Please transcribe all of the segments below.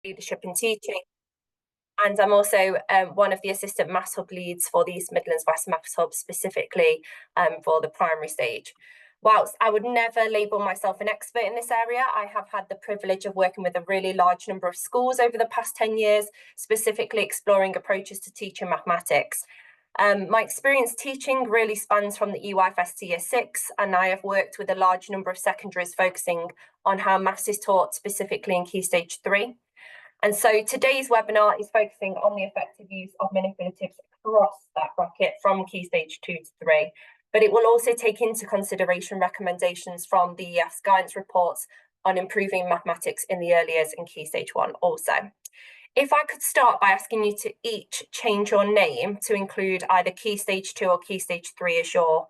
leadership and teaching. And I'm also one of the assistant Maths Hub leads for the East Midlands West Maths Hub, specifically for the primary stage. Whilst I would never label myself an expert in this area, I have had the privilege of working with a really large number of schools over the past 10 years, specifically exploring approaches to teaching mathematics. My experience teaching really spans from the EYFS to Year 6, and I have worked with a large number of secondaries focusing on how maths is taught specifically in Key Stage 3. And so today's webinar is focusing on the effective use of manipulatives across that bracket from Key Stage 2 to 3, but it will also take into consideration recommendations from the ES guidance reports on improving mathematics in the early years in Key Stage 1 also. If I could start by asking you to each change your name to include either Key Stage 2 or Key Stage 3 as your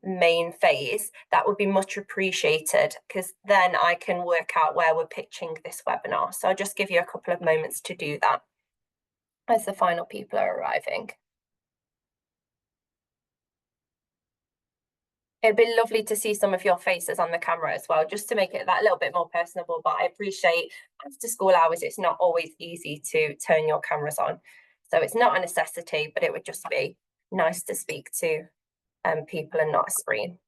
main phase, that would be much appreciated, because then I can work out where we're pitching this webinar. So I'll just give you a couple of moments to do that as the final people are arriving. It'd be lovely to see some of your faces on the camera as well, just to make it that little bit more personable. But I appreciate after school hours, it's not always easy to turn your cameras on. So it's not a necessity, but it would just be nice to speak to people and not a screen.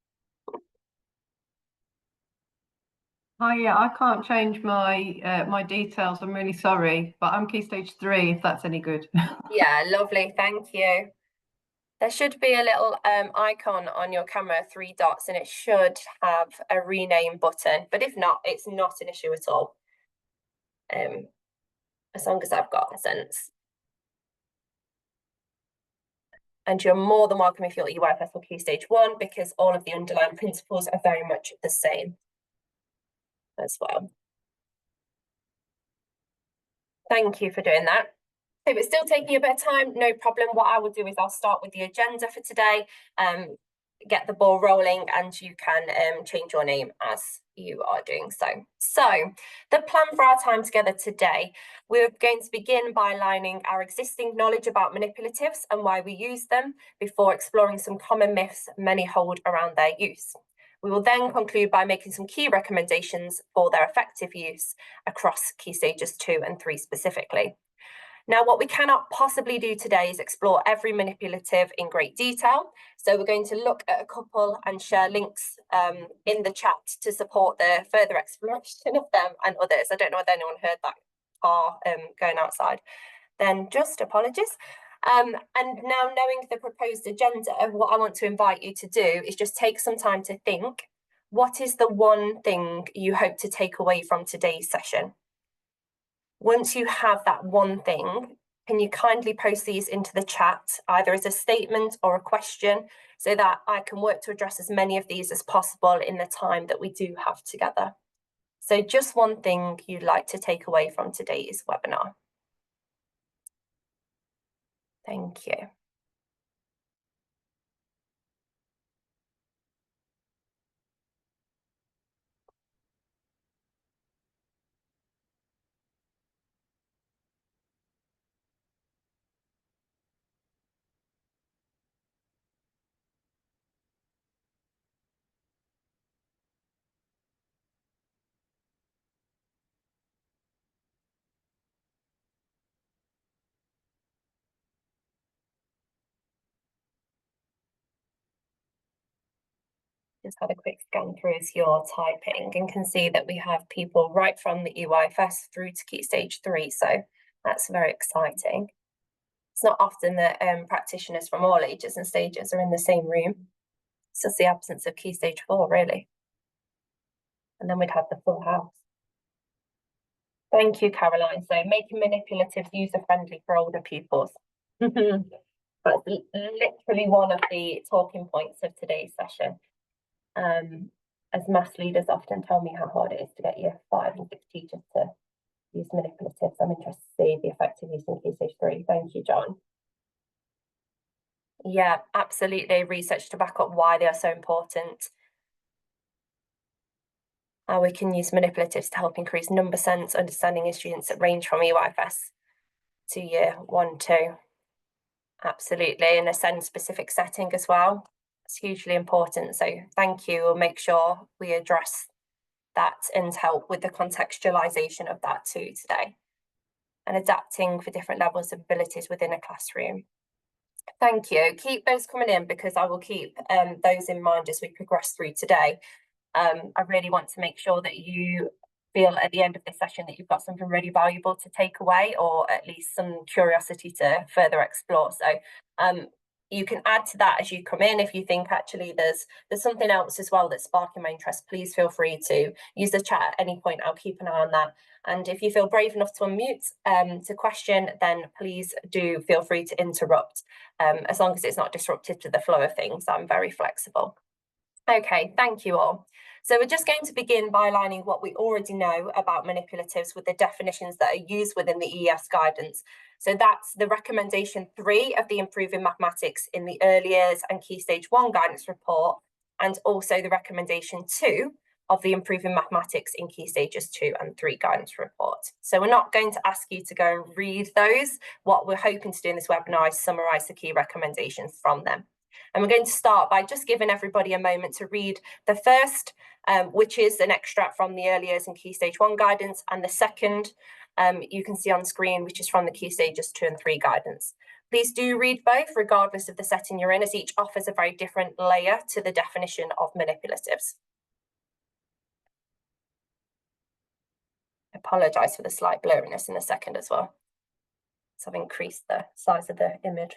Hi, yeah, I can't change my my details. I'm really sorry, but I'm Key Stage 3, if that's any good. Yeah, lovely. Thank you. There should be a little icon on your camera, 3 dots, and it should have a rename button. But if not, it's not an issue at all. As long as I've got a sense. And you're more than welcome if you're EYFS or Key Stage 1, because all of the underlying principles are very much the same as well. Thank you for doing that. If it's still taking a bit of time, no problem. What I will do is I'll start with the agenda for today, get the ball rolling, and you can change your name as you are doing so. So the plan for our time together today, we're going to begin by aligning our existing knowledge about manipulatives and why we use them before exploring some common myths many hold around their use. We will then conclude by making some key recommendations for their effective use across Key Stages 2 and 3 specifically. Now, what we cannot possibly do today is explore every manipulative in great detail. So we're going to look at a couple and share links in the chat to support the further exploration of them and others. I don't know whether anyone heard that car going outside. Then just apologies. And now, knowing the proposed agenda, what I want to invite you to do is just take some time to think, what is the one thing you hope to take away from today's session? Once you have that one thing, can you kindly post these into the chat, either as a statement or a question, so that I can work to address as many of these as possible in the time that we do have together. So just one thing you'd like to take away from today's webinar. Thank you. Just had a quick scan through as you're typing and can see that we have people right from the EYFS through to Key Stage 3. So that's very exciting. It's not often that practitioners from all ages and stages are in the same room. It's just the absence of Key Stage 4, really. And then we'd have the full house. Thank you, Caroline. So making manipulatives user-friendly for older pupils. That's literally one of the talking points of today's session. As maths leaders often tell me how hard it is to get year 5 and 6 teachers to use manipulatives. I'm interested to see the effective use in Key Stage 3. Thank you, John. Yeah, absolutely. Research to back up why they are so important. How we can use manipulatives to help increase number sense, understanding in students that range from EYFS to year 1, 2. Absolutely, in a SEND specific setting as well. It's hugely important. So thank you. We'll make sure we address that and help with the contextualization of that too today. and adapting for different levels of abilities within a classroom. Thank you. Keep those coming in, because I will keep those in mind as we progress through today. I really want to make sure that you feel at the end of this session that you've got something really valuable to take away, or at least some curiosity to further explore. So you can add to that as you come in. If you think actually there's something else as well that's sparking my interest, please feel free to use the chat at any point. I'll keep an eye on that. And if you feel brave enough to unmute to question, then please do feel free to interrupt, as long as it's not disruptive to the flow of things. I'm very flexible. Okay, thank you all. So we're just going to begin by aligning what we already know about manipulatives with the definitions that are used within the ES guidance. So that's the recommendation 3 of the Improving Mathematics in the Early Years and Key Stage 1 guidance report, and also the recommendation 2 of the Improving Mathematics in Key Stages 2 and 3 guidance report. So we're not going to ask you to go and read those. What we're hoping to do in this webinar is summarise the key recommendations from them. And we're going to start by just giving everybody a moment to read the first, which is an extract from the Early Years and Key Stage 1 guidance, and the second you can see on screen, which is from the Key Stages 2 and 3 guidance. Please do read both, regardless of the setting you're in, as each offers a very different layer to the definition of manipulatives. I apologise for the slight blurriness in a second as well. So I've increased the size of the image.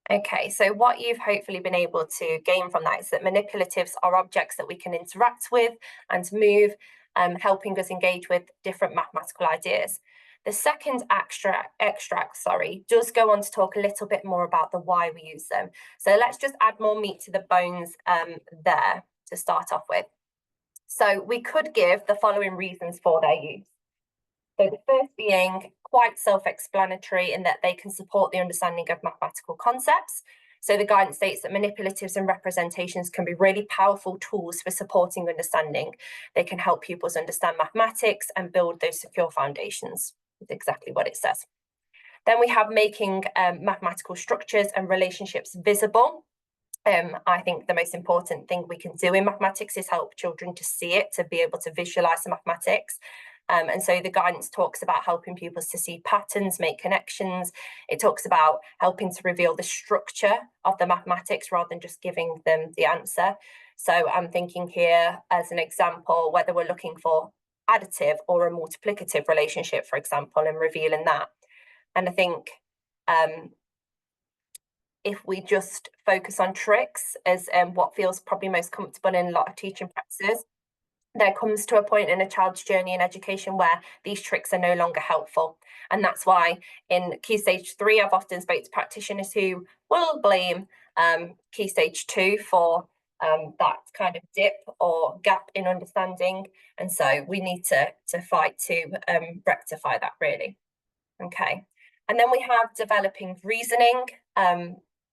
Okay, so what you've hopefully been able to gain from that is that manipulatives are objects that we can interact with and move, helping us engage with different mathematical ideas. The second extract, does go on to talk a little bit more about the why we use them. So let's just add more meat to the bones there to start off with. So we could give the following reasons for their use. So the first being quite self-explanatory in that they can support the understanding of mathematical concepts. So the guidance states that manipulatives and representations can be really powerful tools for supporting understanding. They can help pupils understand mathematics and build those secure foundations. That's exactly what it says. Then we have making mathematical structures and relationships visible. I think the most important thing we can do in mathematics is help children to see it, to be able to visualize the mathematics. And so the guidance talks about helping pupils to see patterns, make connections. It talks about helping to reveal the structure of the mathematics rather than just giving them the answer. So I'm thinking here as an example, whether we're looking for additive or a multiplicative relationship, for example, and revealing that. And I think if we just focus on tricks as what feels probably most comfortable in a lot of teaching practices, there comes to a point in a child's journey in education where these tricks are no longer helpful. And that's why in Key Stage 3, I've often spoken to practitioners who will blame Key Stage 2 for that kind of dip or gap in understanding. And so we need to fight to rectify that, really. Okay. And then we have developing reasoning.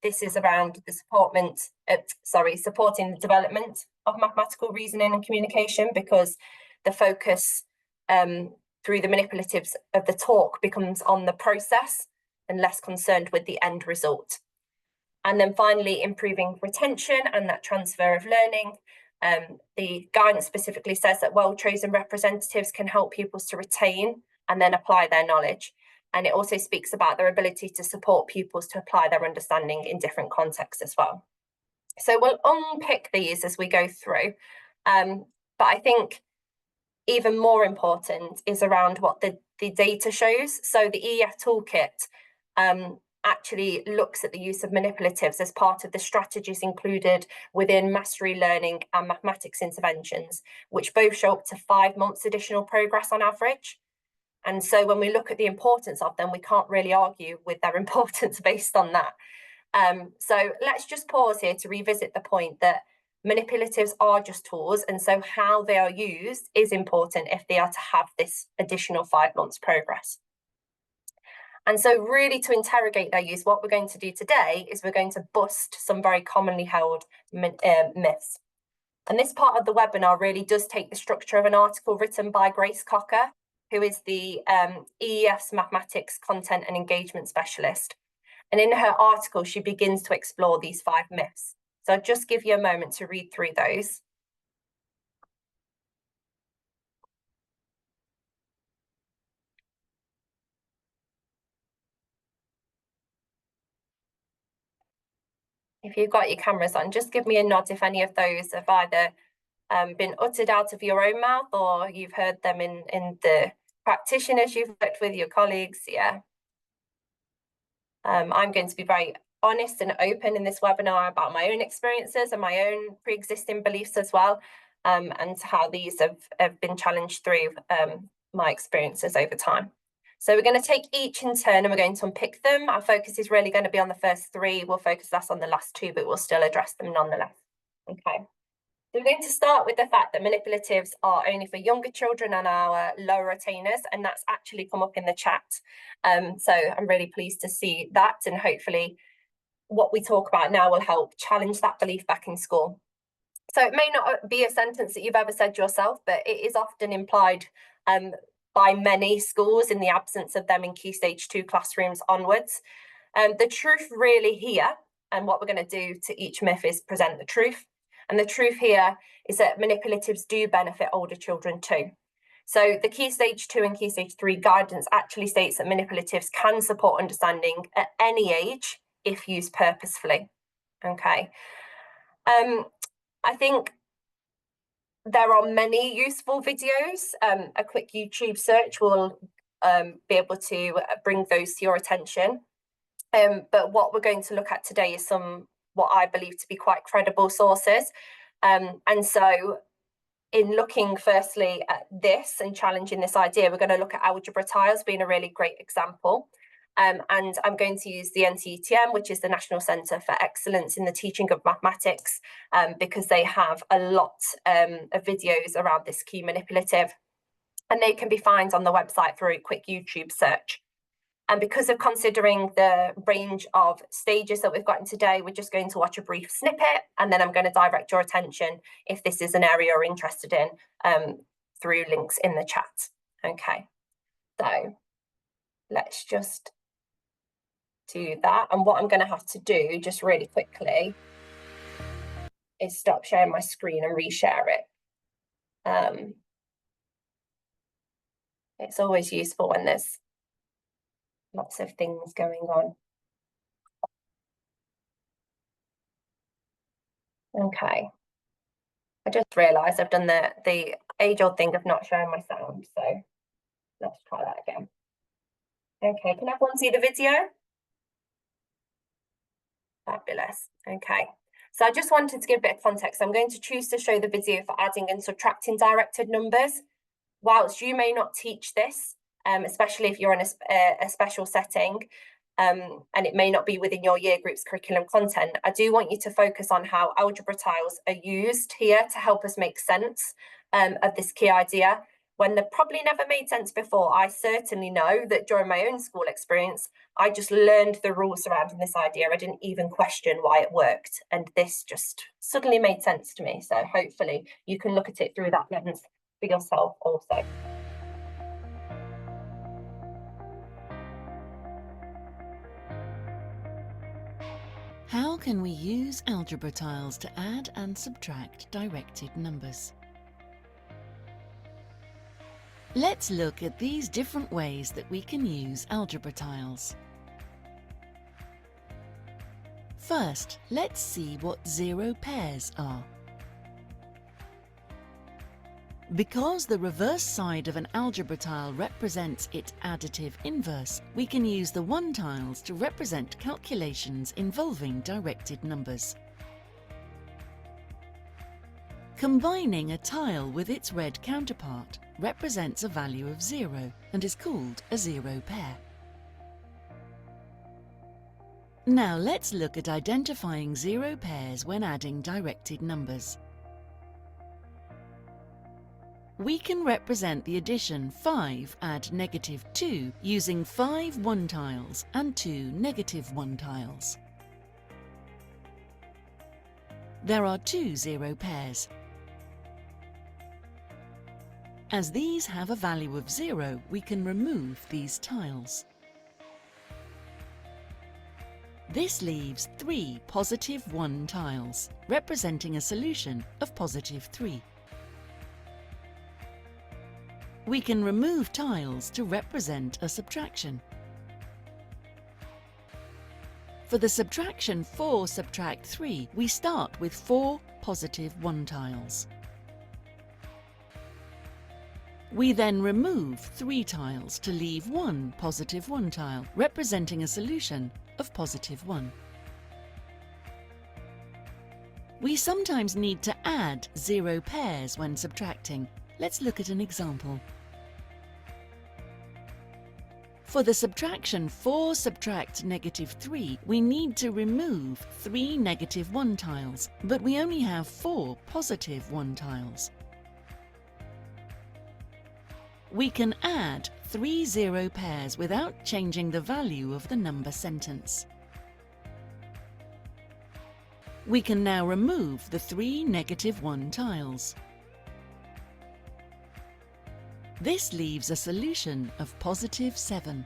This is around the supporting the development of mathematical reasoning and communication, because the focus through the manipulatives of the talk becomes on the process and less concerned with the end result. And then finally, improving retention and that transfer of learning. The guidance specifically says that well-chosen representatives can help pupils to retain and then apply their knowledge. And it also speaks about their ability to support pupils to apply their understanding in different contexts as well. So we'll unpick these as we go through. But I think even more important is around what the data shows. So the EF toolkit actually looks at the use of manipulatives as part of the strategies included within mastery learning and mathematics interventions, which both show up to 5 months additional progress on average. And so when we look at the importance of them, we can't really argue with their importance based on that. So let's just pause here to revisit the point that manipulatives are just tools, and so how they are used is important if they are to have this additional 5 months progress. And so really to interrogate their use, what we're going to do today is we're going to bust some very commonly held myths. And this part of the webinar really does take the structure of an article written by Grace Cocker, who is the EEF's Mathematics Content and Engagement Specialist. And in her article, she begins to explore these 5 myths. So I'll just give you a moment to read through those. If you've got your cameras on, just give me a nod if any of those have either been uttered out of your own mouth or you've heard them in the practitioners you've worked with, your colleagues. Yeah. I'm going to be very honest and open in this webinar about my own experiences and my own pre-existing beliefs as well, and how these have been challenged through my experiences over time. So we're going to take each in turn and we're going to unpick them. Our focus is really going to be on the first 3. We'll focus less on the last 2, but we'll still address them nonetheless. Okay. So we're going to start with the fact that manipulatives are only for younger children and our lower attainers, and that's actually come up in the chat. So I'm really pleased to see that, and hopefully what we talk about now will help challenge that belief back in school. So it may not be a sentence that you've ever said yourself, but it is often implied by many schools in the absence of them in Key Stage 2 classrooms onwards. The truth really here, and what we're going to do to each myth is present the truth. And the truth here is that manipulatives do benefit older children too. So the Key Stage 2 and Key Stage 3 guidance actually states that manipulatives can support understanding at any age if used purposefully. Okay. I think there are many useful videos. A quick YouTube search will be able to bring those to your attention. But what we're going to look at today is some what I believe to be quite credible sources. And so in looking firstly at this and challenging this idea, we're going to look at algebra tiles being a really great example. And I'm going to use the NCETM, which is the National Centre for Excellence in the Teaching of Mathematics, because they have a lot of videos around this key manipulative, and they can be found on the website through a quick YouTube search. And because of considering the range of stages that we've gotten today, we're just going to watch a brief snippet, and then I'm going to direct your attention, if this is an area you're interested in, through links in the chat. Okay, so let's just do that. And what I'm going to have to do just really quickly is stop sharing my screen and reshare it. It's always useful when there's lots of things going on. Okay. I just realised I've done the age-old thing of not showing my sound, so let's try that again. Okay, can everyone see the video? Fabulous. Okay, so I just wanted to give a bit of context. I'm going to choose to show the video for adding and subtracting directed numbers. Whilst you may not teach this, especially if you're in a special setting, and it may not be within your year group's curriculum content, I do want you to focus on how algebra tiles are used here to help us make sense of this key idea. When they've probably never made sense before, I certainly know that during my own school experience, I just learned the rules surrounding this idea. I didn't even question why it worked. And this just suddenly made sense to me. So hopefully you can look at it through that lens for yourself also. How can we use algebra tiles to add and subtract directed numbers? Let's look at these different ways that we can use algebra tiles. First, let's see what zero pairs are. Because the reverse side of an algebra tile represents its additive inverse, we can use the 1 tiles to represent calculations involving directed numbers. Combining a tile with its red counterpart represents a value of 0 and is called a zero pair. Now let's look at identifying zero pairs when adding directed numbers. we can represent the addition 5 add -2 using 5 1 tiles and 2 -1 tiles. There are 2 0 pairs. As these have a value of 0, we can remove these tiles. This leaves 3 +1 tiles, representing a solution of +3. We can remove tiles to represent a subtraction. For the subtraction 4 subtract 3, we start with 4 +1 tiles. We then remove 3 tiles to leave 1 +1 tile, representing a solution of +1. We sometimes need to add 0 pairs when subtracting. Let's look at an example. For the subtraction 4 subtract -3, we need to remove 3 -1 tiles, but we only have 4 +1 tiles. We can add 3 0 pairs without changing the value of the number sentence. We can now remove the 3 -1 tiles. This leaves a solution of +7.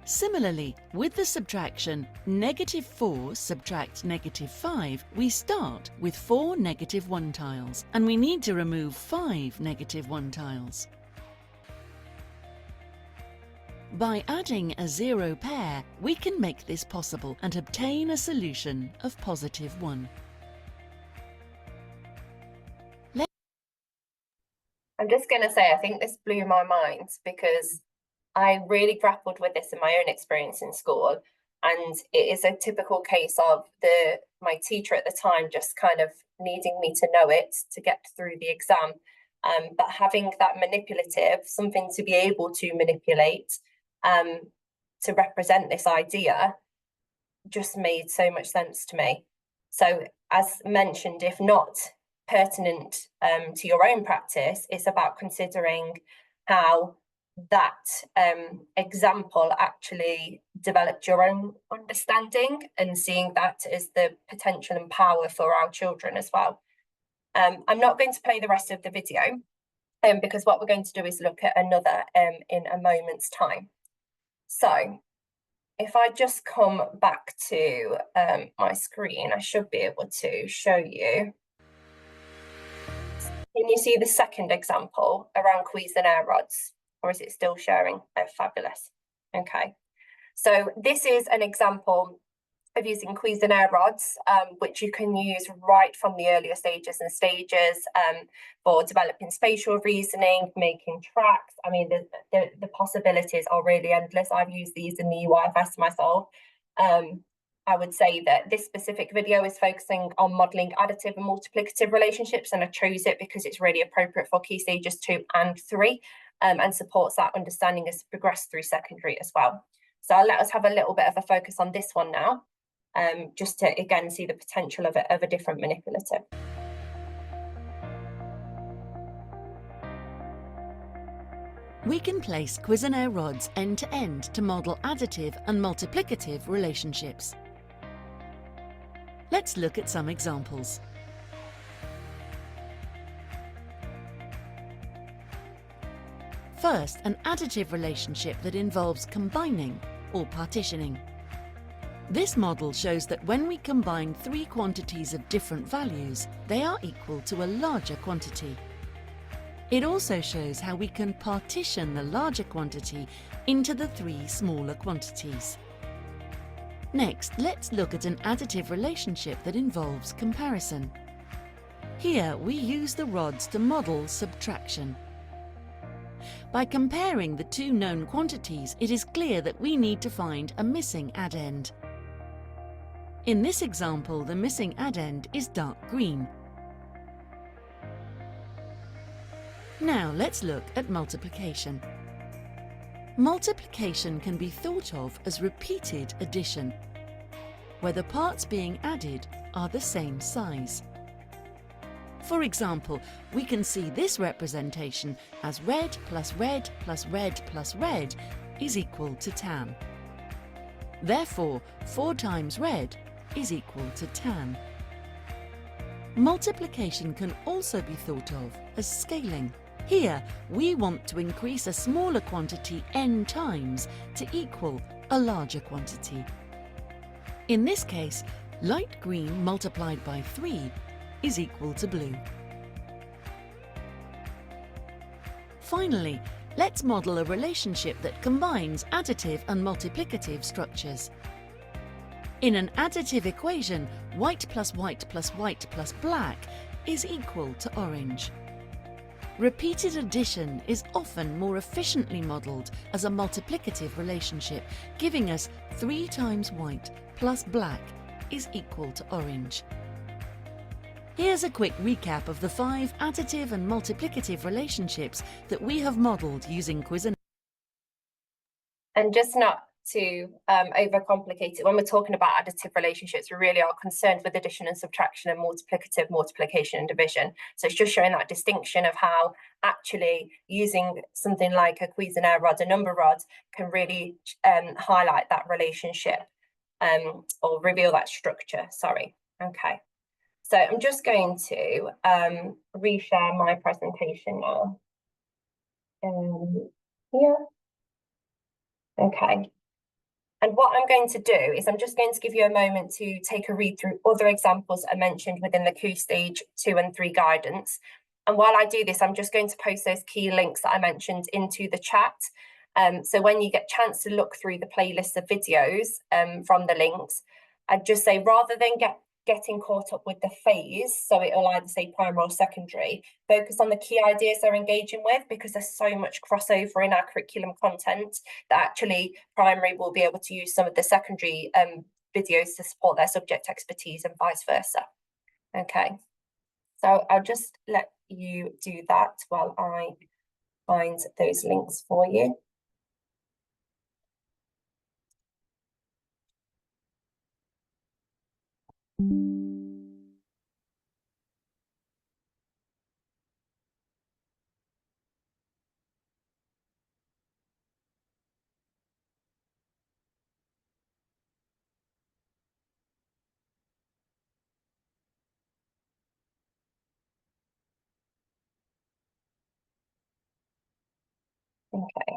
Similarly, with the subtraction -4 subtract -5, we start with 4 -1 tiles, and we need to remove 5 -1 tiles. By adding a 0 pair, we can make this possible and obtain a solution of +1. I'm just going to say, I think this blew my mind because I really grappled with this in my own experience in school. And it is a typical case of my teacher at the time just kind of needing me to know it to get through the exam. But having that manipulative, something to be able to manipulate to represent this idea just made so much sense to me. So as mentioned, if not pertinent to your own practice, it's about considering how that example actually developed your own understanding and seeing that as the potential and power for our children as well. I'm not going to play the rest of the video because what we're going to do is look at another in a moment's time. So if I just come back to my screen, I should be able to show you. Can you see the second example around Cuisenaire rods? Or is it still sharing? Oh, fabulous. Okay. So this is an example of using Cuisenaire rods, which you can use right from the earlier stages for developing spatial reasoning, making tracks. I mean, the possibilities are really endless. I've used these in the UIFS myself. I would say that this specific video is focusing on modelling additive and multiplicative relationships, and I chose it because it's really appropriate for Key Stages 2 and 3 and supports that understanding as progress through secondary as well. So I'll let us have a little bit of a focus on this one now, just to again see the potential of a different manipulative. We can place Cuisenaire rods end to end to model additive and multiplicative relationships. Let's look at some examples. First, an additive relationship that involves combining or partitioning. This model shows that when we combine 3 quantities of different values, they are equal to a larger quantity. It also shows how we can partition the larger quantity into the 3 smaller quantities. Next, let's look at an additive relationship that involves comparison. Here, we use the rods to model subtraction. By comparing the 2 known quantities, it is clear that we need to find a missing addend. In this example, the missing addend is dark green. Now let's look at multiplication. Multiplication can be thought of as repeated addition, where the parts being added are the same size. For example, we can see this representation as red plus red plus red plus red is equal to tan. Therefore, 4 times red is equal to tan. Multiplication can also be thought of as scaling. Here, we want to increase a smaller quantity n times to equal a larger quantity. In this case, light green multiplied by 3 is equal to blue. Finally, let's model a relationship that combines additive and multiplicative structures. In an additive equation, white plus white plus white plus black is equal to orange. Repeated addition is often more efficiently modelled as a multiplicative relationship, giving us 3 times white plus black is equal to orange. Here's a quick recap of the 5 additive and multiplicative relationships that we have modelled using quiz And just not to overcomplicate it, when we're talking about additive relationships, we really are concerned with addition and subtraction and multiplicative, multiplication and division. So it's just showing that distinction of how actually using something like a Cuisenaire rod, a number rod, can really highlight that relationship or reveal that structure, sorry. Okay, so I'm just going to reshare my presentation now. Here. Okay. And what I'm going to do is I'm just going to give you a moment to take a read through other examples I mentioned within the Q Stage 2 and 3 guidance. And while I do this, I'm just going to post those key links that I mentioned into the chat. So when you get a chance to look through the playlist of videos from the links, I'd just say rather than getting caught up with the phase, so it'll either say primary or secondary, focus on the key ideas they're engaging with, because there's so much crossover in our curriculum content that actually primary will be able to use some of the secondary videos to support their subject expertise and vice versa. Okay, so I'll just let you do that while I find those links for you. Okay.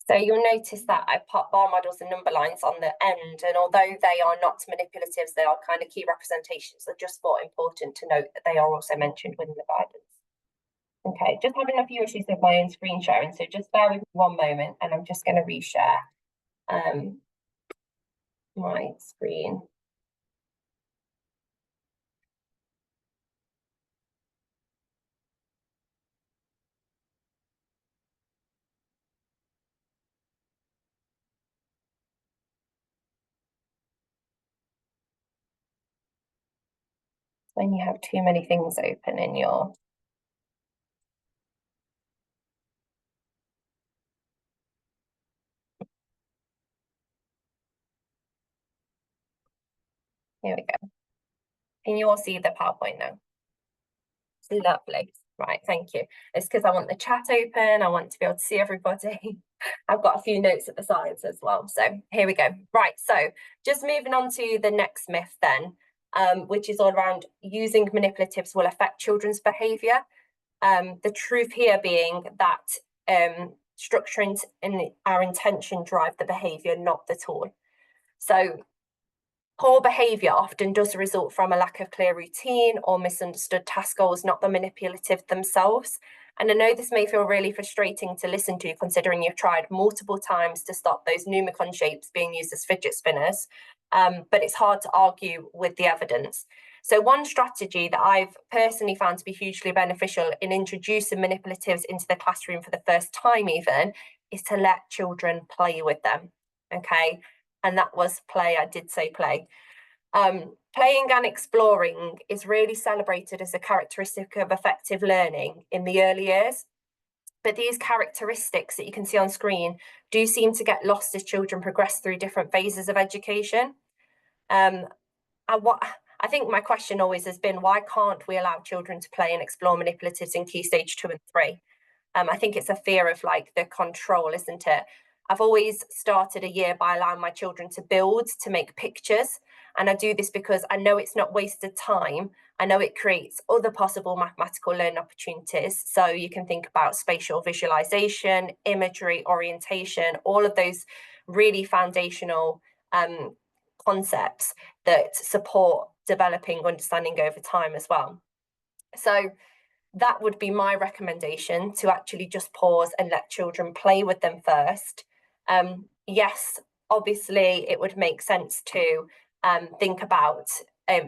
So you'll notice that I put bar models and number lines on the end, and although they are not manipulatives, they are kind of key representations. I just thought important to note that they are also mentioned within the guidance. Okay, just having a few issues with my own screen sharing, so just bear with me one moment, and I'm just going to reshare my screen. When you have too many things open in your here we go. Can you all see the PowerPoint now? Lovely. Right, thank you. It's because I want the chat open. I want to be able to see everybody. I've got a few notes at the sides as well. So here we go. Right, so just moving on to the next myth then, which is all around using manipulatives will affect children's behaviour. The truth here being that structure and our intention drive the behaviour, not the tool. So poor behaviour often does result from a lack of clear routine or misunderstood task goals, not the manipulative themselves. And I know this may feel really frustrating to listen to, considering you've tried multiple times to stop those Numicon shapes being used as fidget spinners, but it's hard to argue with the evidence. So one strategy that I've personally found to be hugely beneficial in introducing manipulatives into the classroom for the first time even is to let children play with them, okay? And that was play, I did say play. Playing and exploring is really celebrated as a characteristic of effective learning in the early years. But these characteristics that you can see on screen do seem to get lost as children progress through different phases of education. And I think my question always has been, why can't we allow children to play and explore manipulatives in key stage 2 and 3? I think it's a fear of like the control, isn't it? I've always started a year by allowing my children to build, to make pictures. And I do this because I know it's not wasted time. I know it creates other possible mathematical learning opportunities. So you can think about spatial visualization, imagery, orientation, all of those really foundational concepts that support developing understanding over time as well. So that would be my recommendation, to actually just pause and let children play with them first. Yes, obviously it would make sense to think about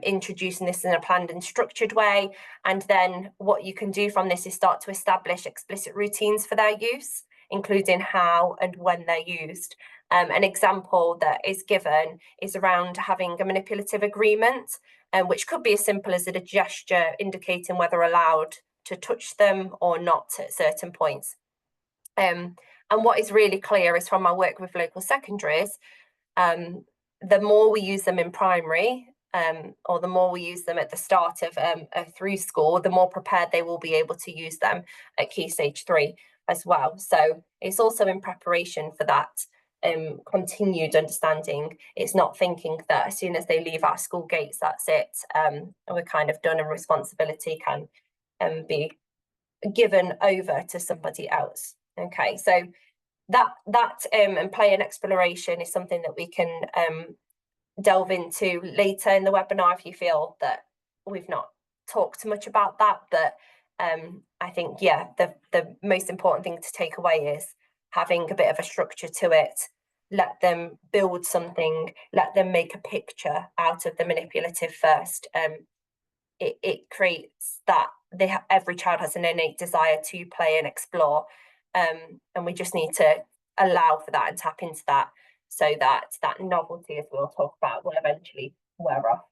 introducing this in a planned and structured way. And then what you can do from this is start to establish explicit routines for their use, including how and when they're used. An example that is given is around having a manipulative agreement, which could be as simple as a gesture indicating whether allowed to touch them or not at certain points. And what is really clear is from my work with local secondaries, the more we use them in primary, or the more we use them at the start of through school, the more prepared they will be able to use them at key stage 3 as well. So it's also in preparation for that continued understanding. It's not thinking that as soon as they leave our school gates, that's it, and we're kind of done, and responsibility can be given over to somebody else. Okay, so that and play and exploration is something that we can delve into later in the webinar if you feel that we've not talked much about that. But I think, yeah, the most important thing to take away is having a bit of a structure to it. Let them build something, let them make a picture out of the manipulative first. It creates that every child has an innate desire to play and explore, and we just need to allow for that and tap into that, so that that novelty, as we'll talk about, will eventually wear off.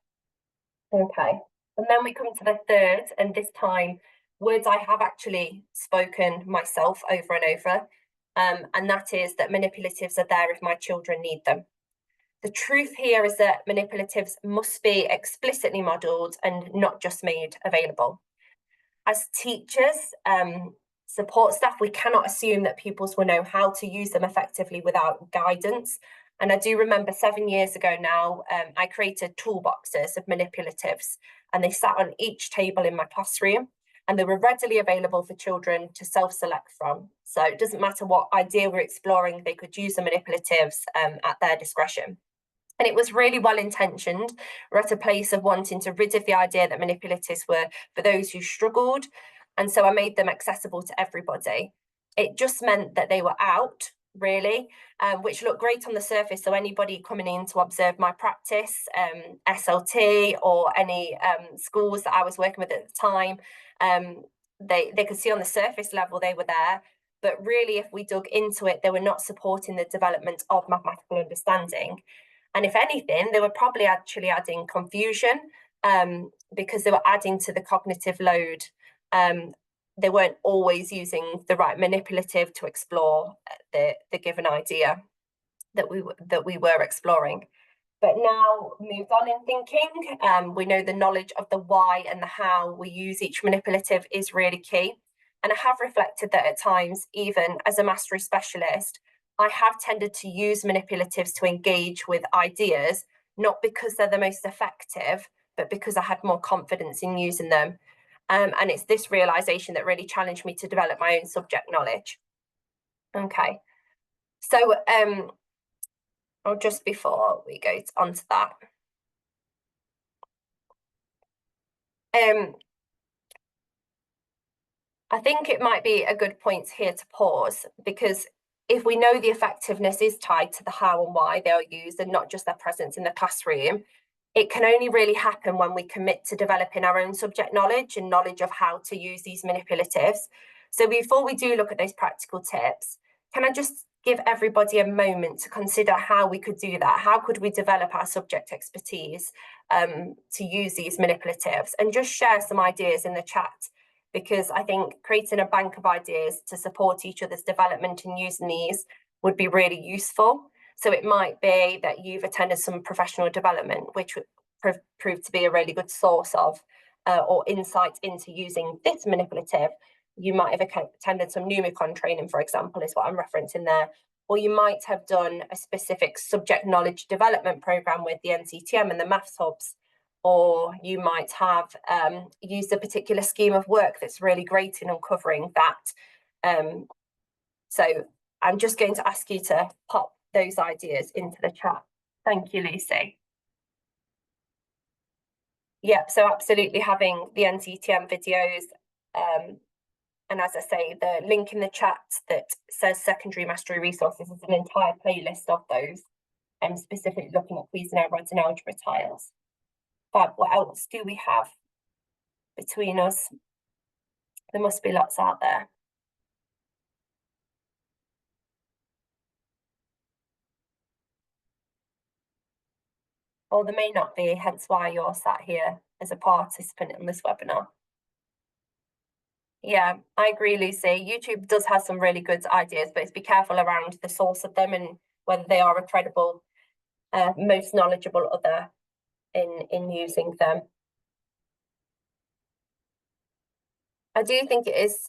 Okay, and then we come to the third, and this time words I have actually spoken myself over and over, and that is that manipulatives are there if my children need them. The truth here is that manipulatives must be explicitly modelled and not just made available. As teachers, support staff, we cannot assume that pupils will know how to use them effectively without guidance. And I do remember 7 years ago now, I created toolboxes of manipulatives, and they sat on each table in my classroom, and they were readily available for children to self-select from. So it doesn't matter what idea we're exploring, they could use the manipulatives at their discretion. And it was really well intentioned. We're at a place of wanting to rid of the idea that manipulatives were for those who struggled. And so I made them accessible to everybody. It just meant that they were out, really, which looked great on the surface. So anybody coming in to observe my practice, SLT, or any schools that I was working with at the time, they could see on the surface level they were there. But really, if we dug into it, they were not supporting the development of mathematical understanding. And if anything, they were probably actually adding confusion, because they were adding to the cognitive load. They weren't always using the right manipulative to explore the given idea that we were exploring. But now moved on in thinking, we know the knowledge of the why and the how we use each manipulative is really key. And I have reflected that at times, even as a mastery specialist, I have tended to use manipulatives to engage with ideas, not because they're the most effective, but because I had more confidence in using them. And it's this realization that really challenged me to develop my own subject knowledge. Okay, so or just before we go on to that, I think it might be a good point here to pause, because if we know the effectiveness is tied to the how and why they are used and not just their presence in the classroom, it can only really happen when we commit to developing our own subject knowledge and knowledge of how to use these manipulatives. So before we do look at those practical tips, can I just give everybody a moment to consider how we could do that? How could we develop our subject expertise to use these manipulatives, and just share some ideas in the chat. because I think creating a bank of ideas to support each other's development and using these would be really useful. So it might be that you've attended some professional development, which would prove to be a really good source of or insight into using this manipulative. You might have attended some Numicon training, for example, is what I'm referencing there. Or you might have done a specific subject knowledge development program with the NCTM and the maths hubs. Or you might have used a particular scheme of work that's really great in uncovering that. So I'm just going to ask you to pop those ideas into the chat. Thank you, Lucy. Yep, so absolutely having the NCTM videos. And as I say, the link in the chat that says secondary mastery resources is an entire playlist of those, specifically looking at Cuisenaire rods and algebra tiles. But what else do we have between us? There must be lots out there. Or there may not be, hence why you're sat here as a participant in this webinar. Yeah, I agree, Lucy. YouTube does have some really good ideas, but be careful around the source of them and whether they are a credible, most knowledgeable other in using them. I do think it is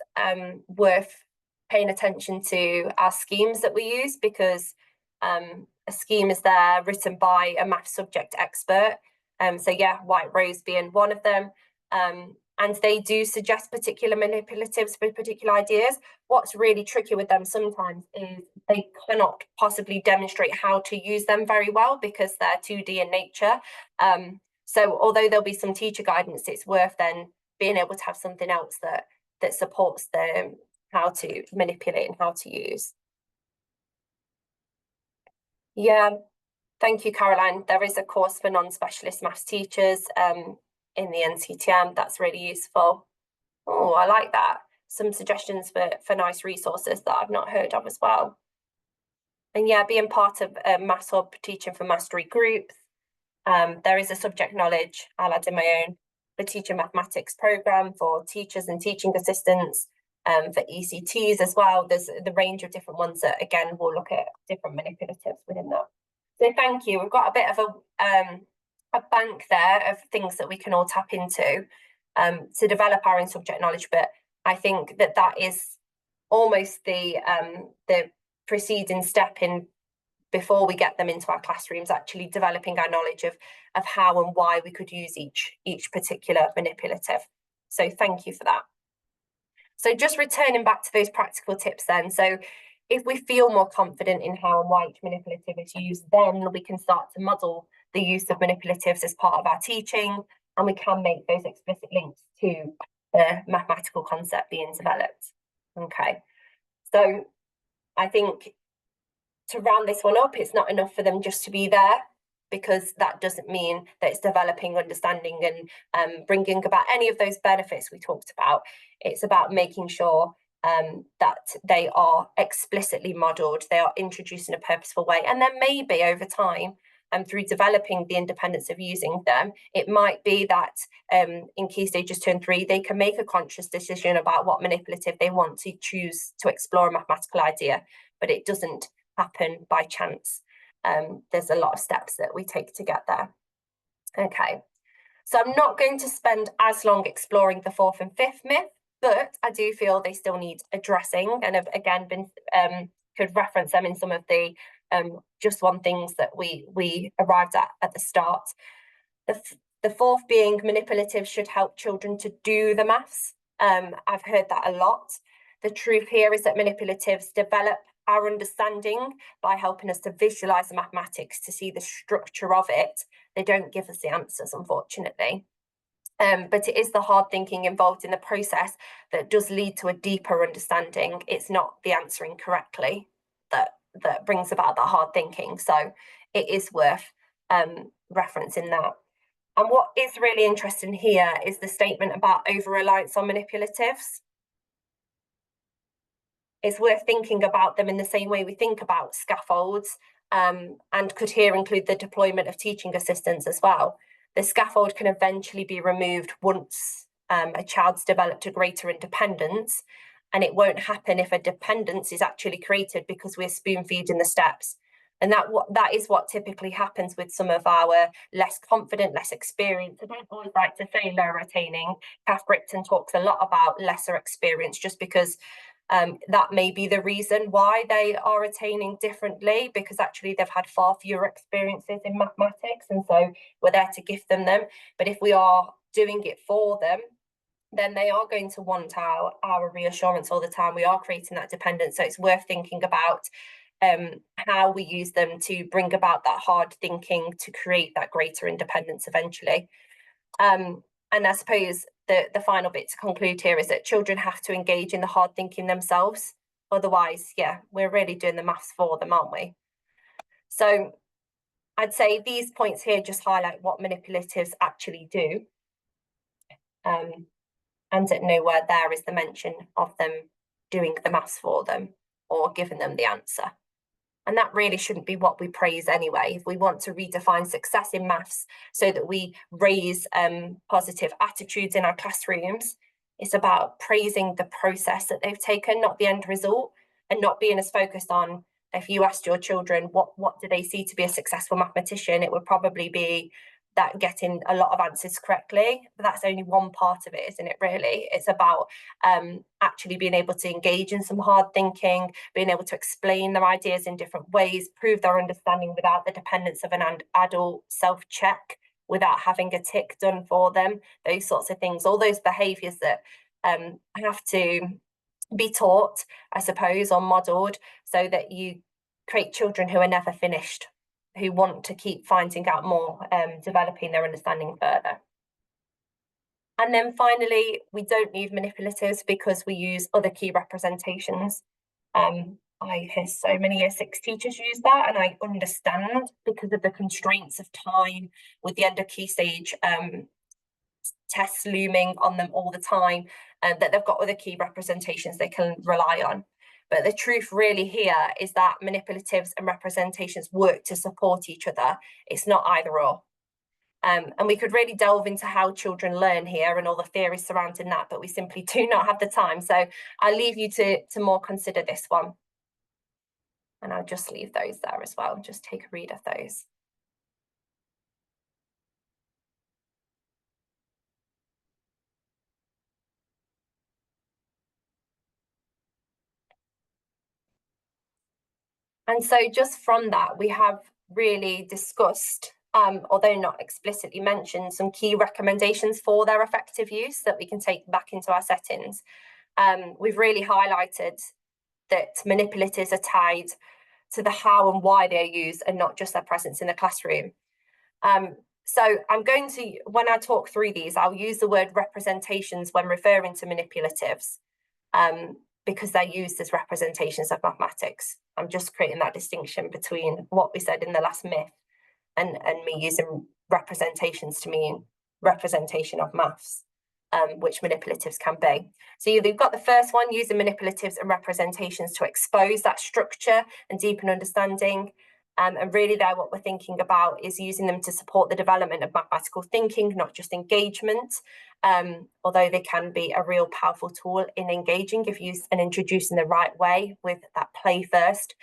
worth paying attention to our schemes that we use, because a scheme is there written by a math subject expert. So yeah, White Rose being one of them. And they do suggest particular manipulatives for particular ideas. What's really tricky with them sometimes is they cannot possibly demonstrate how to use them very well because they're 2D in nature. So although there'll be some teacher guidance, it's worth then being able to have something else that supports them how to manipulate and how to use. Yeah, thank you, Caroline. There is a course for non-specialist maths teachers in the NCTM. That's really useful. Oh, I like that. Some suggestions for nice resources that I've not heard of as well. And yeah, being part of a Maths Hub Teaching for Mastery groups. There is a subject knowledge, I'll add in my own, the teacher mathematics program for teachers and teaching assistants, for ECTs as well. There's the range of different ones that, again, we'll look at different manipulatives within that. So thank you. We've got a bit of a bank there of things that we can all tap into to develop our own subject knowledge. But I think that is almost the preceding step in before we get them into our classrooms, actually developing our knowledge of how and why we could use each particular manipulative. So thank you for that. So just returning back to those practical tips then. So if we feel more confident in how and why each manipulative is used, then we can start to model the use of manipulatives as part of our teaching, and we can make those explicit links to the mathematical concept being developed. Okay, so I think to round this one up, it's not enough for them just to be there, because that doesn't mean that it's developing understanding and bringing about any of those benefits we talked about. It's about making sure that they are explicitly modelled, they are introduced in a purposeful way, and then maybe over time, through developing the independence of using them, it might be that in Key Stages 2 and 3, they can make a conscious decision about what manipulative they want to choose to explore a mathematical idea, but it doesn't happen by chance. There's a lot of steps that we take to get there. Okay, so I'm not going to spend as long exploring the fourth and fifth myth, but I do feel they still need addressing, and have again been could reference them in some of the just one things that we arrived at the start. The fourth being manipulatives should help children to do the maths. I've heard that a lot. The truth here is that manipulatives develop our understanding by helping us to visualize the mathematics, to see the structure of it. They don't give us the answers, unfortunately. But it is the hard thinking involved in the process that does lead to a deeper understanding. It's not the answering correctly that brings about that hard thinking. So it is worth referencing that. And what is really interesting here is the statement about over-reliance on manipulatives. It's worth thinking about them in the same way we think about scaffolds, and could here include the deployment of teaching assistants as well. The scaffold can eventually be removed once a child's developed a greater independence, and it won't happen if a dependence is actually created because we're spoon-feeding the steps. And that is what typically happens with some of our less confident, less experienced. I don't always like to say lower attaining. Kath Ripton talks a lot about lesser experience, just because that may be the reason why they are attaining differently, because actually they've had far fewer experiences in mathematics, and so we're there to gift them. But if we are doing it for them, then they are going to want our reassurance all the time. We are creating that dependence. So it's worth thinking about how we use them to bring about that hard thinking to create that greater independence eventually. And I suppose the final bit to conclude here is that children have to engage in the hard thinking themselves. Otherwise, yeah, we're really doing the maths for them, aren't we? So I'd say these points here just highlight what manipulatives actually do. And at nowhere there is the mention of them doing the maths for them or giving them the answer. And that really shouldn't be what we praise anyway. If we want to redefine success in maths so that we raise positive attitudes in our classrooms, it's about praising the process that they've taken, not the end result, and not being as focused on, if you asked your children what do they see to be a successful mathematician, it would probably be that getting a lot of answers correctly. But that's only one part of it, isn't it, really? It's about actually being able to engage in some hard thinking, being able to explain their ideas in different ways, prove their understanding without the dependence of an adult self-check, without having a tick done for them, those sorts of things, all those behaviours that have to be taught, I suppose, or modelled, so that you create children who are never finished, who want to keep finding out more, developing their understanding further. And then finally, we don't need manipulatives because we use other key representations. I hear so many Year 6 teachers use that, and I understand, because of the constraints of time with the end of key stage tests looming on them all the time, that they've got other key representations they can rely on. But the truth really here is that manipulatives and representations work to support each other. It's not either or. And we could really delve into how children learn here and all the theories surrounding that, but we simply do not have the time. So I'll leave you to more consider this one. And I'll just leave those there as well. Just take a read of those. And so just from that, we have really discussed, although not explicitly mentioned, some key recommendations for their effective use that we can take back into our settings. We've really highlighted that manipulatives are tied to the how and why they're used and not just their presence in the classroom. So I'm going to, when I talk through these, I'll use the word representations when referring to manipulatives, because they're used as representations of mathematics. I'm just creating that distinction between what we said in the last myth and me using representations to mean representation of maths, which manipulatives can be. So you've got the first one, using manipulatives and representations to expose that structure and deepen understanding. And really there, what we're thinking about is using them to support the development of mathematical thinking, not just engagement, although they can be a real powerful tool in engaging if used and introduced in the right way with that play first,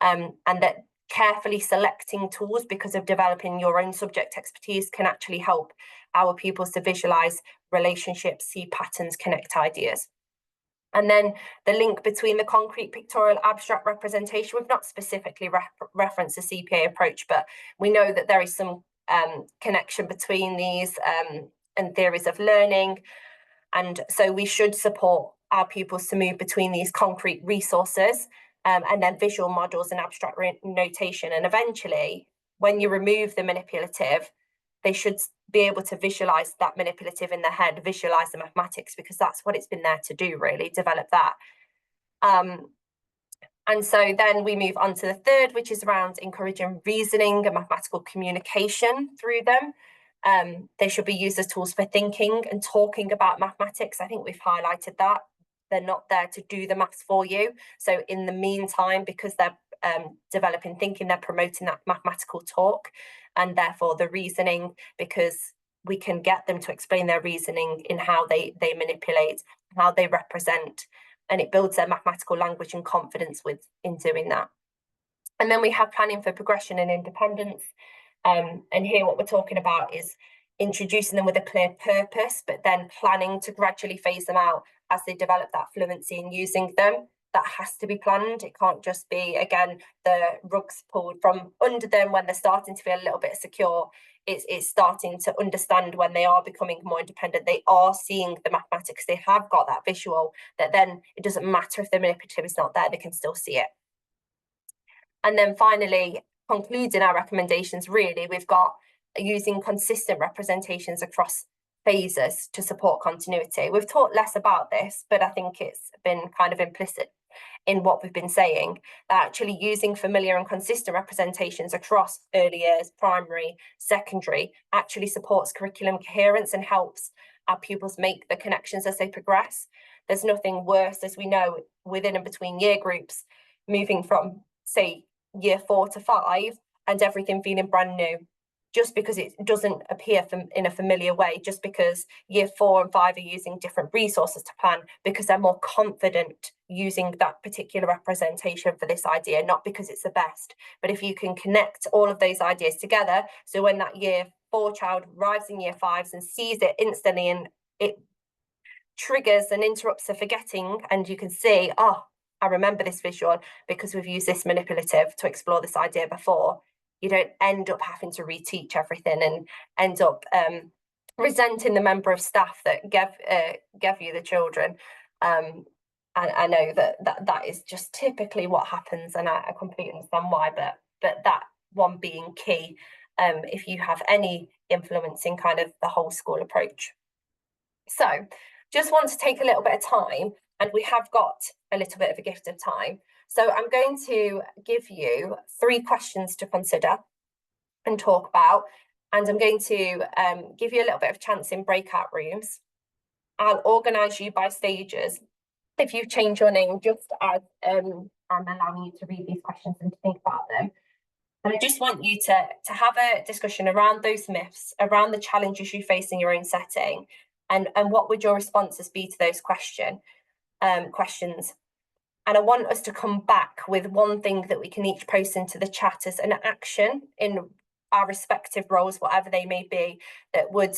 and that carefully selecting tools because of developing your own subject expertise can actually help our pupils to visualize relationships, see patterns, connect ideas. And then the link between the concrete, pictorial, abstract representation. We've not specifically referenced the CPA approach, but we know that there is some connection between these and theories of learning. And so we should support our pupils to move between these concrete resources and then visual models and abstract notation. And eventually, when you remove the manipulative, they should be able to visualize that manipulative in their head, visualize the mathematics, because that's what it's been there to do, really, develop that. And so then we move on to the third, which is around encouraging reasoning and mathematical communication through them. They should be used as tools for thinking and talking about mathematics. I think we've highlighted that. They're not there to do the maths for you. So in the meantime, because they're developing thinking, they're promoting that mathematical talk, and therefore the reasoning, because we can get them to explain their reasoning in how they manipulate, how they represent, and it builds their mathematical language and confidence in doing that. And then we have planning for progression and independence. And here what we're talking about is introducing them with a clear purpose, but then planning to gradually phase them out as they develop that fluency in using them. That has to be planned. It can't just be, again, the rugs pulled from under them when they're starting to feel a little bit secure. It's starting to understand when they are becoming more independent. They are seeing the mathematics. They have got that visual, that then it doesn't matter if the manipulative is not there, they can still see it. And then finally, concluding our recommendations, really, we've got using consistent representations across phases to support continuity. We've talked less about this, but I think it's been kind of implicit in what we've been saying, that actually using familiar and consistent representations across early years, primary, secondary, actually supports curriculum coherence and helps our pupils make the connections as they progress. There's nothing worse, as we know, within and between year groups, moving from, say, year 4 to 5 and everything feeling brand new, just because it doesn't appear in a familiar way, just because year 4 and 5 are using different resources to plan, because they're more confident using that particular representation for this idea, not because it's the best. But if you can connect all of those ideas together, so when that year 4 child arrives in year 5s and sees it instantly, and it triggers and interrupts the forgetting, and you can see, oh, I remember this visual because we've used this manipulative to explore this idea before. You don't end up having to reteach everything and end up resenting the member of staff that gave you the children. I know that is just typically what happens, and I completely understand why, but that one being key if you have any influence in kind of the whole school approach. So just want to take a little bit of time, and we have got a little bit of a gift of time. So I'm going to give you 3 questions to consider and talk about, and I'm going to give you a little bit of chance in breakout rooms. I'll organise you by stages. If you change your name, just as I'm allowing you to read these questions and to think about them. And I just want you to have a discussion around those myths, around the challenges you face in your own setting, and what would your responses be to those questions. And I want us to come back with one thing that we can each post into the chat as an action in our respective roles, whatever they may be, that would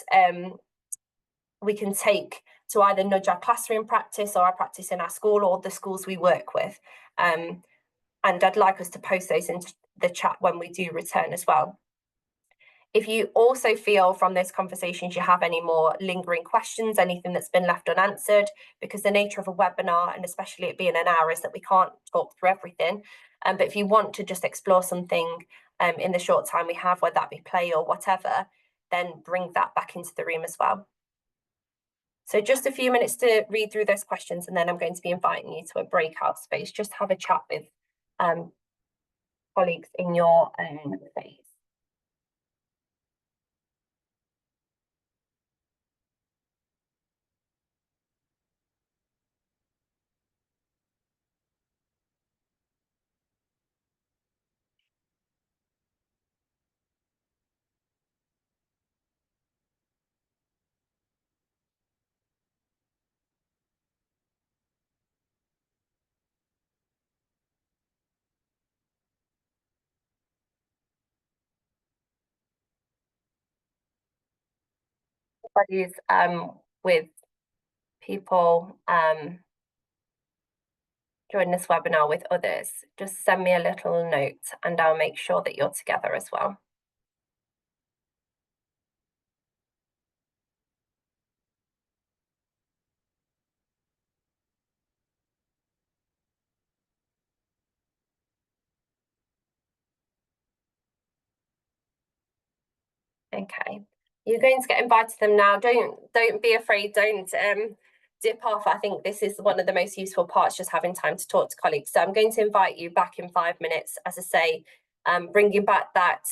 we can take to either nudge our classroom practice or our practice in our school or the schools we work with. And I'd like us to post those into the chat when we do return as well. If you also feel from those conversations you have any more lingering questions, anything that's been left unanswered, because the nature of a webinar, and especially it being an hour, is that we can't talk through everything. But if you want to just explore something in the short time we have, whether that be play or whatever, then bring that back into the room as well. So just a few minutes to read through those questions, and then I'm going to be inviting you to a breakout space. Just have a chat with colleagues in your own phase. Everybody's with people join this webinar with others, just send me a little note and I'll make sure that you're together as well. Okay, you're going to get invited to them now. Don't be afraid, don't dip off. I think this is one of the most useful parts, just having time to talk to colleagues. So I'm going to invite you back in 5 minutes, as I say, bringing back that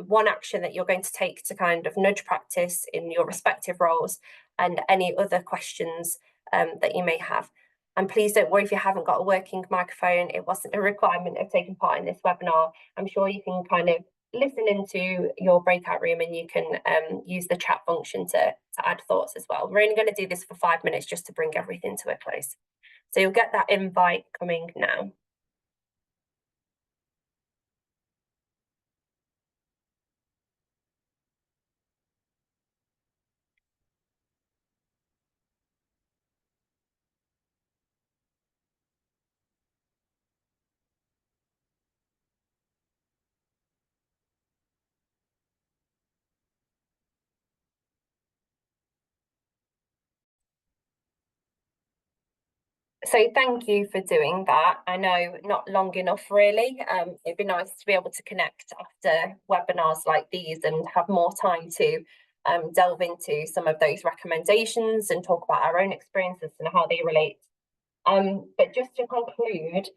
one action that you're going to take to kind of nudge practice in your respective roles, and any other questions that you may have. And please don't worry if you haven't got a working microphone. It wasn't a requirement of taking part in this webinar. I'm sure you can kind of listen into your breakout room, and you can use the chat function to add thoughts as well. We're only going to do this for 5 minutes just to bring everything to a close. So you'll get that invite coming now. So thank you for doing that. I know not long enough really. It'd be nice to be able to connect after webinars like these and have more time to delve into some of those recommendations and talk about our own experiences and how they relate. But just to conclude,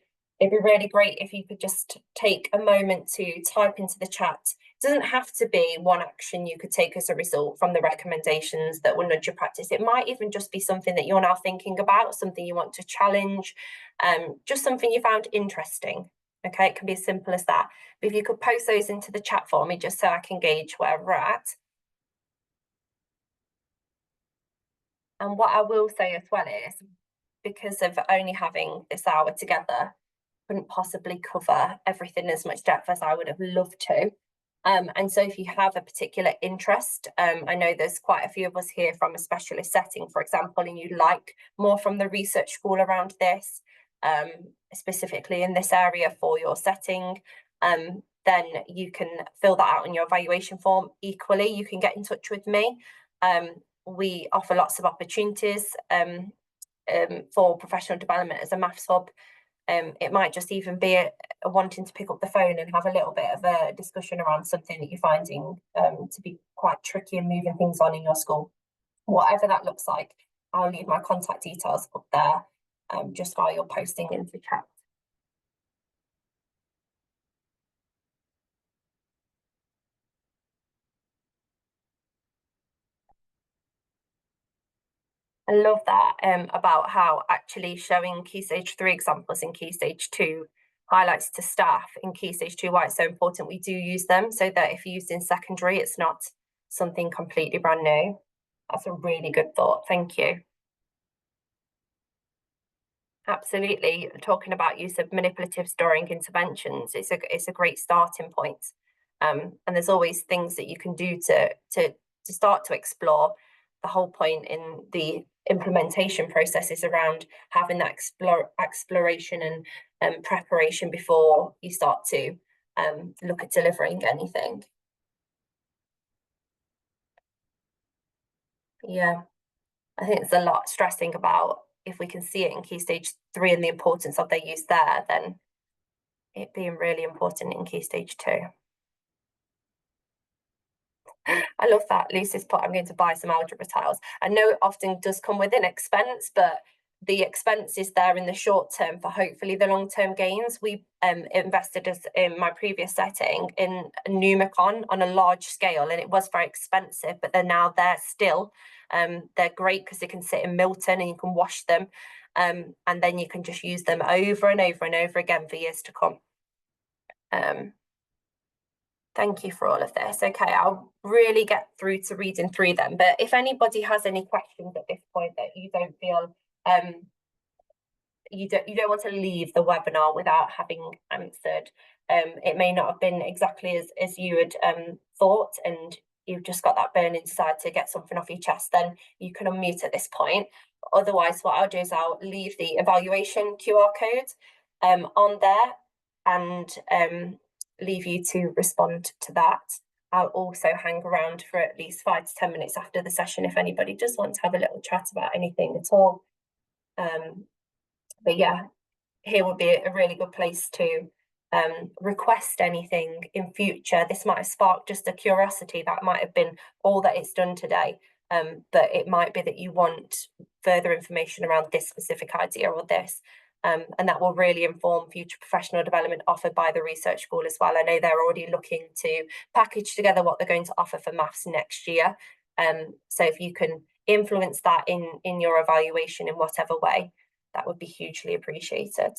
it'd be really great if you could just take a moment to type into the chat. It doesn't have to be one action you could take as a result from the recommendations that will nudge your practice. It might even just be something that you're now thinking about, something you want to challenge, just something you found interesting. Okay, it can be as simple as that. But if you could post those into the chat for me, just so I can gauge where we're at. And what I will say as well is, because of only having this hour together, couldn't possibly cover everything as much depth as I would have loved to. And so if you have a particular interest, I know there's quite a few of us here from a specialist setting, for example, and you'd like more from the research school around this, specifically in this area for your setting, then you can fill that out in your evaluation form. Equally, you can get in touch with me. We offer lots of opportunities for professional development as a maths hub. It might just even be a wanting to pick up the phone and have a little bit of a discussion around something that you're finding to be quite tricky and moving things on in your school. Whatever that looks like, I'll leave my contact details up there just while you're posting into chat. I love that about how actually showing Key Stage 3 examples in Key Stage 2 highlights to staff in Key Stage 2 why it's so important we do use them, so that if used in secondary, it's not something completely brand new. That's a really good thought. Thank you. Absolutely. Talking about use of manipulatives during interventions, it's a great starting point. And there's always things that you can do to start to explore. The whole point in the implementation process is around having that exploration and preparation before you start to look at delivering anything. Yeah, I think there's a lot stressing about if we can see it in Key Stage 3 and the importance of their use there, then it being really important in Key Stage 2. I love that. Lucy's put, I'm going to buy some algebra tiles. I know it often does come with an expense, but the expense is there in the short term for hopefully the long-term gains. We invested in my previous setting in Numicon on a large scale, and it was very expensive, but they're now there still. They're great because they can sit in Milton and you can wash them, and then you can just use them over and over and over again for years to come. Thank you for all of this. Okay, I'll really get through to reading through them. But if anybody has any questions at this point that you don't feel you don't want to leave the webinar without having answered, it may not have been exactly as you had thought, and you've just got that burning desire to get something off your chest, then you can unmute at this point. Otherwise, what I'll do is I'll leave the evaluation QR code on there and leave you to respond to that. I'll also hang around for at least 5 to 10 minutes after the session if anybody does want to have a little chat about anything at all. But yeah, here would be a really good place to request anything in future. This might have sparked just a curiosity. That might have been all that it's done today. But it might be that you want further information around this specific idea or this. And that will really inform future professional development offered by the research school as well. I know they're already looking to package together what they're going to offer for maths next year. So if you can influence that in your evaluation in whatever way, that would be hugely appreciated.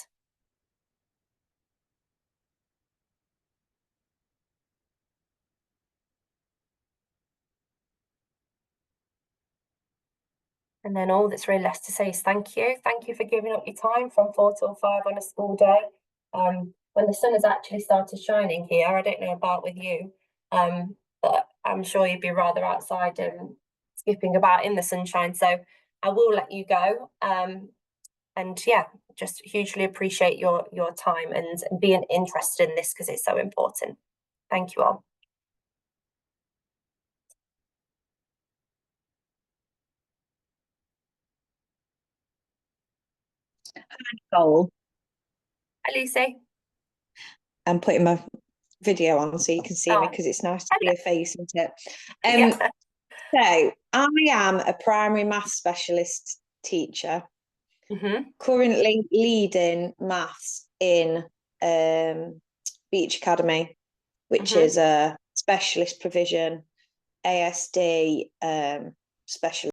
And then all that's really left to say is thank you. Thank you for giving up your time from 4 till 5 on a school day. When the sun has actually started shining here, I don't know about with you, but I'm sure you'd be rather outside and skipping about in the sunshine. So I will let you go. And yeah, just hugely appreciate your time and being interested in this because it's so important. Thank you all. Nicole. Hi, Lucy. I'm putting my video on so you can see me because it's nice to see your face, isn't it? Yeah. So I am a primary maths specialist teacher, currently leading maths in Beach Academy, which is a specialist provision, ASD specialist.